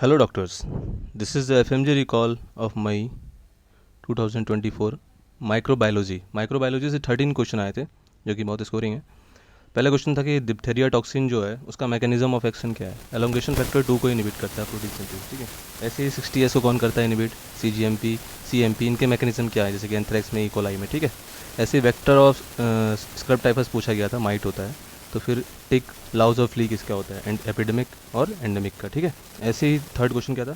Hello doctors, this is the FMG recall of May 2024 microbiology. Microbiology से 13 question आए थे जो कि बहुत स्कोरिंग है। पहला क्वेश्चन था कि डिप्थेरिया टॉक्सिन जो है उसका मैकेनिज्म ऑफ एक्शन क्या है। एलोंगेशन फैक्टर 2 को इनिबिट करता है प्रोटीन सिंथेसिस, ठीक है। ऐसे ही 60S को कौन करता है इनिबिट, CGMP, CMP, इनके मैकेनिज्म क्या है, जैसे कि एंथ्रेक्स में, इकोलाई में, ठीक है। ऐसे वेक्टर ऑफ स्क्रब टाइफस पूछा गया था, माइट होता है। तो फिर टिक, लाउज ऑफ ली किसका होता है, एपिडेमिक और एंडेमिक का, ठीक है। ऐसे ही थर्ड क्वेश्चन क्या था,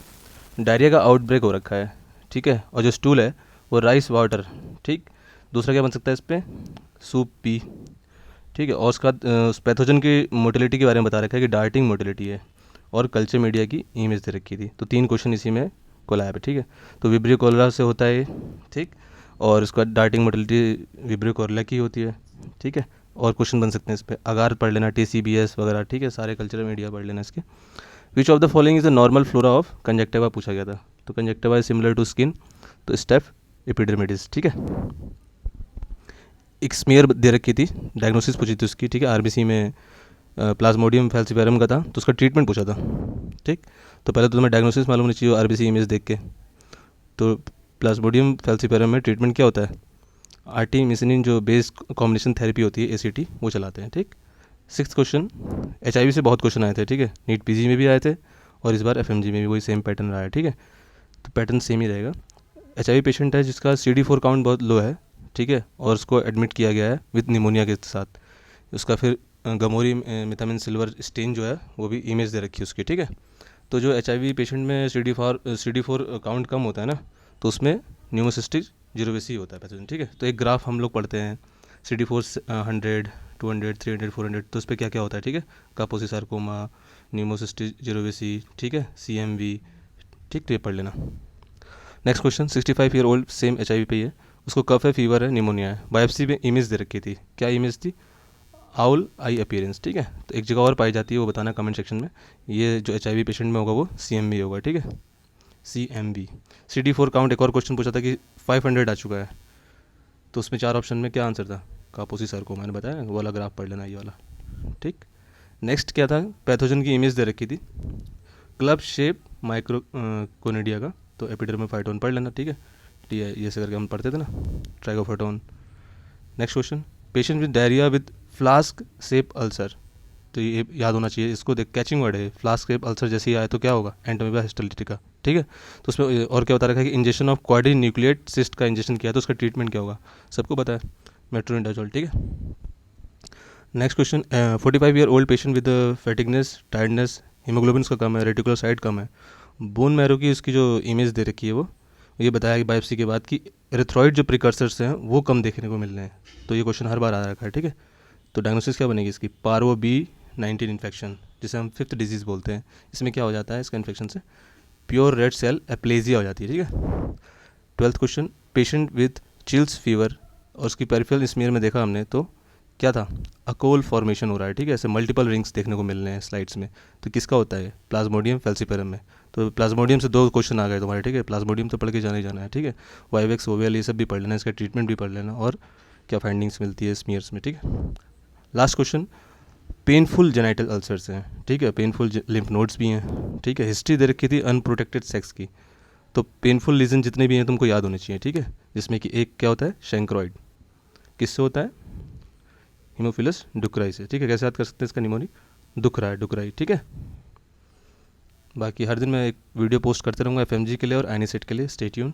डायरिया का आउटब्रेक हो रखा है, ठीक है, और जो स्टूल है वो राइस वाटर, ठीक। दूसरा क्या बन सकता है इस पर, सूप पी, ठीक है। और उसका उस पैथोजन की मोटिलिटी के बारे में बता रखा है कि डार्टिंग मोटिलिटी है, और कल्चर मीडिया की इमेज दे रखी थी। तो 3 क्वेश्चन इसी में कोलैब है, ठीक है। तो विब्रियो कोलरा से होता है ये, ठीक। और उसका डार्टिंग मोटिलिटी विब्रियो कोलरा की होती है, ठीक है। और क्वेश्चन बन सकते हैं इस पर, अगार पढ़ लेना, TCBS वगैरह, ठीक है, सारे कल्चरल मीडिया पढ़ लेना इसके। Which of the following is the normal flora of conjunctiva पूछा गया था। तो conjunctiva is similar to skin, तो स्टेफ एपिडर्मिडिस, ठीक है। एक स्मेयर दे रखी थी, डायग्नोसिस पूछी थी उसकी, ठीक है। RBC में प्लाज्मोडियम फैल्सिफेरम का था, तो उसका ट्रीटमेंट पूछा था, ठीक। तो पहले तो तुम्हें डायग्नोसिस मालूम होनी चाहिए RBC इमेज देख के। तो प्लाज्मोडियम फैल्सिफेरम में ट्रीटमेंट क्या होता है, आर्टीमिसिनिन जो बेस कॉम्बिनेशन थेरेपी होती है, ACT, वो चलाते हैं, ठीक। 6th क्वेश्चन, HIV से बहुत क्वेश्चन आए थे, ठीक है। नीट PG में भी आए थे और इस बार FMG में भी वही सेम पैटर्न रहा है, ठीक है। तो पैटर्न सेम ही रहेगा। HIV पेशेंट है जिसका CD4 काउंट बहुत लो है, ठीक है, और उसको एडमिट किया गया है विद निमोनिया के साथ। उसका फिर गमोरी मिथामिन सिल्वर स्टेन जो है वो भी इमेज दे रखी है उसकी, ठीक है। तो जो HIV पेशेंट में CD4 काउंट कम होता है ना, तो उसमें न्यूमोसिस्टिक जीरोवेसी होता है पैथोजन, ठीक है। तो एक ग्राफ हम लोग पढ़ते हैं, CD4 100, 200, 300, 400, तो उस पर क्या क्या होता है, ठीक है। कापोसी सार्कोमा, न्यूमोसिस्टिक जीरोवेसी, ठीक है, CMV, ठीक। तो ये पढ़ लेना। Next question, 65 year old, same HIV पे ही है, उसको कफ है, फीवर है, निमोनिया है। बायोप्सी में इमेज दे रखी थी, क्या इमेज थी, आउल आई अपीयरेंस, ठीक है। तो एक जगह और पाई जाती है, वो बताना कमेंट सेक्शन में। ये जो HIV पेशेंट में होगा वो CMV होगा, ठीक है, CMV। CD4 काउंट एक और क्वेश्चन पूछा था कि 500 आ चुका है, तो उसमें 4 ऑप्शन में क्या आंसर था, कापोसी सार्कोमा, मैंने बताया, वो वाला ग्राफ पढ़ लेना, ये वाला, ठीक। नेक्स्ट क्या था, पैथोजन की इमेज दे रखी थी, क्लब शेप माइक्रो कोनिडिया का, तो एपिडर्मोफाइटोन पढ़ लेना, ठीक है। ये से करके हम पढ़ते थे ना, trichophyton. Next question, patient with diarrhoea with flask shape ulcer, तो ये याद होना चाहिए इसको, देख कैचिंग वर्ड है, फ्लास्क शेप अल्सर जैसे ही आए तो क्या होगा, एंटोमीबा हिस्टोलिटिका, ठीक है। तो उसमें और क्या बता रखा है कि injection of quadri nucleate cyst का इंजेक्शन किया, तो उसका ट्रीटमेंट क्या होगा, सबको पता है, मेट्रोनिडाजोल, ठीक है। Next question, 45 year old patient with fatigueness, tiredness, haemoglobin उसका कम है, रेटिकुलोसाइट कम है, बोन मैरो की उसकी जो इमेज दे रखी है वो ये बताया कि बायोप्सी के बाद कि एरिथ्रॉइड जो प्रिकर्सर्स हैं वो कम देखने को मिल रहे हैं। तो ये क्वेश्चन हर बार आ रखा है, ठीक है। तो डायग्नोसिस क्या बनेगी इसकी, पार्वो B19 इन्फेक्शन, जिसे हम 5th डिजीज़ बोलते हैं। इसमें क्या हो जाता है इसका इन्फेक्शन से, प्योर रेड सेल एप्लेजिया हो जाती है, ठीक है। 12th question, patient with chills fever, और उसकी पेरिफेरल स्मीयर में देखा हमने तो क्या था, अकोल फॉर्मेशन हो रहा है, ठीक है। ऐसे मल्टीपल रिंग्स देखने को मिल रहे हैं स्लाइड्स में, तो किसका होता है, प्लाज्मोडियम फैल्सिपेरम में। तो प्लाज्मोडियम से 2 क्वेश्चन आ गए तुम्हारे, ठीक है। प्लाज्मोडियम तो पढ़ के जाना ही जाना है, ठीक है। वाइवेक्स ओवेल ये सब भी पढ़ लेना, इसका ट्रीटमेंट भी पढ़ लेना, और क्या फाइंडिंग्स मिलती है स्मीयर्स में, ठीक है। Last question, painful genital ulcers हैं, ठीक है, पेनफुल लिम्फ नोड्स भी हैं, ठीक है। हिस्ट्री दे रखी थी अनप्रोटेक्टेड सेक्स की, तो पेनफुल लीजन जितने भी हैं तुमको याद होने चाहिए, ठीक है। जिसमें कि एक क्या होता है, शैंक्रोइड, किससे होता है, हीमोफिलस डुक्राई से, ठीक है। कैसे याद कर सकते हैं इसका निमोनी, दुख रहा है, डुक्राई, ठीक है। बाकी हर दिन मैं एक वीडियो पोस्ट करते रहूँगा FMG के लिए और एनीसेट के लिए, स्टे ट्यून।